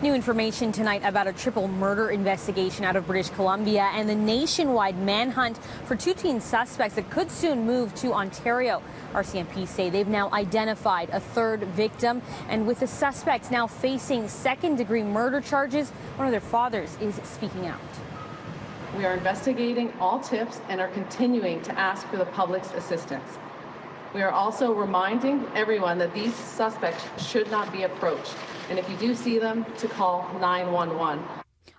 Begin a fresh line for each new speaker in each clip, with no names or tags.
New information tonight about a triple murder investigation out of British Columbia and the nationwide manhunt for two teen suspects that could soon move to Ontario. RCMP say they've now identified a third victim, and with the suspects now facing second-degree murder charges, one of their fathers is speaking out.
We are investigating all tips and are continuing to ask for the public's assistance. We are also reminding everyone that these suspects should not be approached, and if you do see them, to call 911.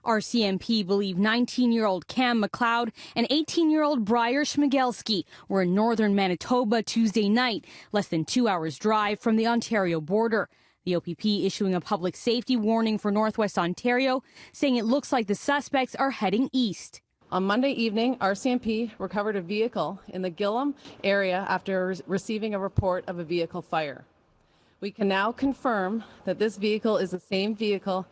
RCMP believe 19-year-old Cam McLeod and 18-year-old Briar Schmigelski were in northern Manitoba Tuesday night, less than 2 hours' drive from the Ontario border. The OPP issuing a public safety warning for Northwest Ontario, saying it looks like the suspects are heading east.
On Monday evening, RCMP recovered a vehicle in the Gillam area after receiving a report of a vehicle fire. We can now confirm that this vehicle is the same vehicle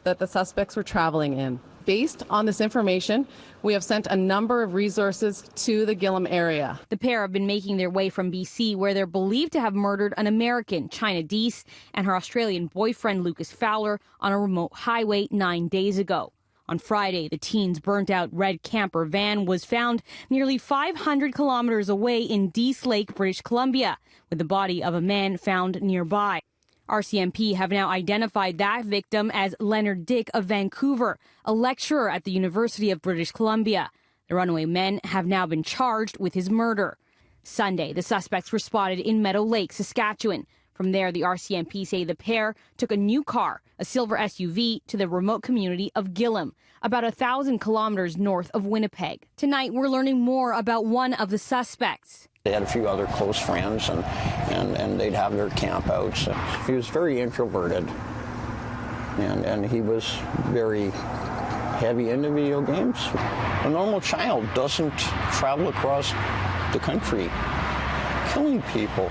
that the suspects were traveling in. Based on this information, we have sent a number of resources to the Gillam area.
The pair have been making their way from BC, where they're believed to have murdered an American, China Deese, and her Australian boyfriend, Lucas Fowler, on a remote highway 9 days ago. On Friday, the teens' burnt-out red camper van was found nearly 500 kilometers away in Dease Lake, British Columbia, with the body of a man found nearby. RCMP have now identified that victim as Leonard Dick of Vancouver, a lecturer at the University of British Columbia. The runaway men have now been charged with his murder. Sunday, the suspects were spotted in Meadow Lake, Saskatchewan. From there, the RCMP say the pair took a new car, a silver SUV, to the remote community of Gillam, about 1,000 kilometers north of Winnipeg. Tonight, we're learning more about one of the suspects.
They had a few other close friends, and they'd have their campouts. He was very introverted, and he was very heavy into video games. A normal child doesn't travel across the country killing people.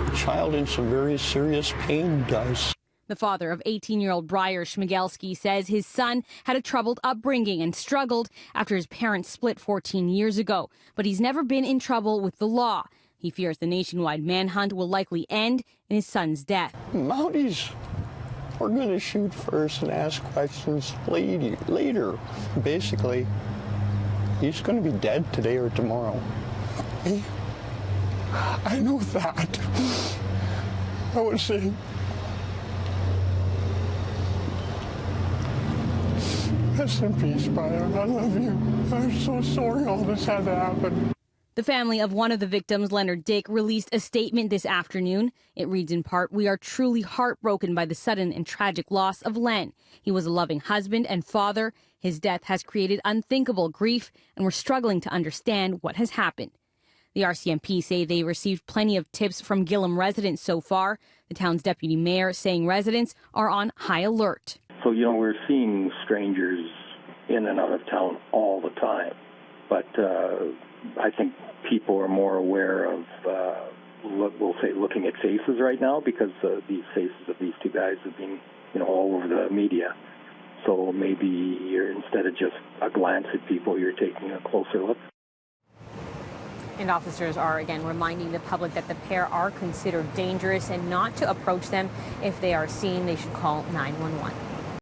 A child in some very serious pain does.
The father of 18-year-old Briar Schmigelski says his son had a troubled upbringing and struggled after his parents split 14 years ago, but he's never been in trouble with the law. He fears the nationwide manhunt will likely end in his son's death.
Mounties are going to shoot first and ask questions later. Basically, he's going to be dead today or tomorrow. I know that. I would say, rest in peace, Briar. I love you. I'm so sorry all this had to happen.
The family of one of the victims, Leonard Dick, released a statement this afternoon. It reads in part, "We are truly heartbroken by the sudden and tragic loss of Len. He was a loving husband and father. His death has created unthinkable grief, and we're struggling to understand what has happened." The RCMP say they received plenty of tips from Gillam residents so far. The town's deputy mayor saying residents are on high alert.
So, we're seeing strangers in and out of town all the time. But I think people are more aware of, looking at faces right now, because these faces of these two guys have been, all over the media. So maybe instead of just a glance at people, you're taking a closer look.
And officers are again reminding the public that the pair are considered dangerous and not to approach them. If they are seen, they should call 911.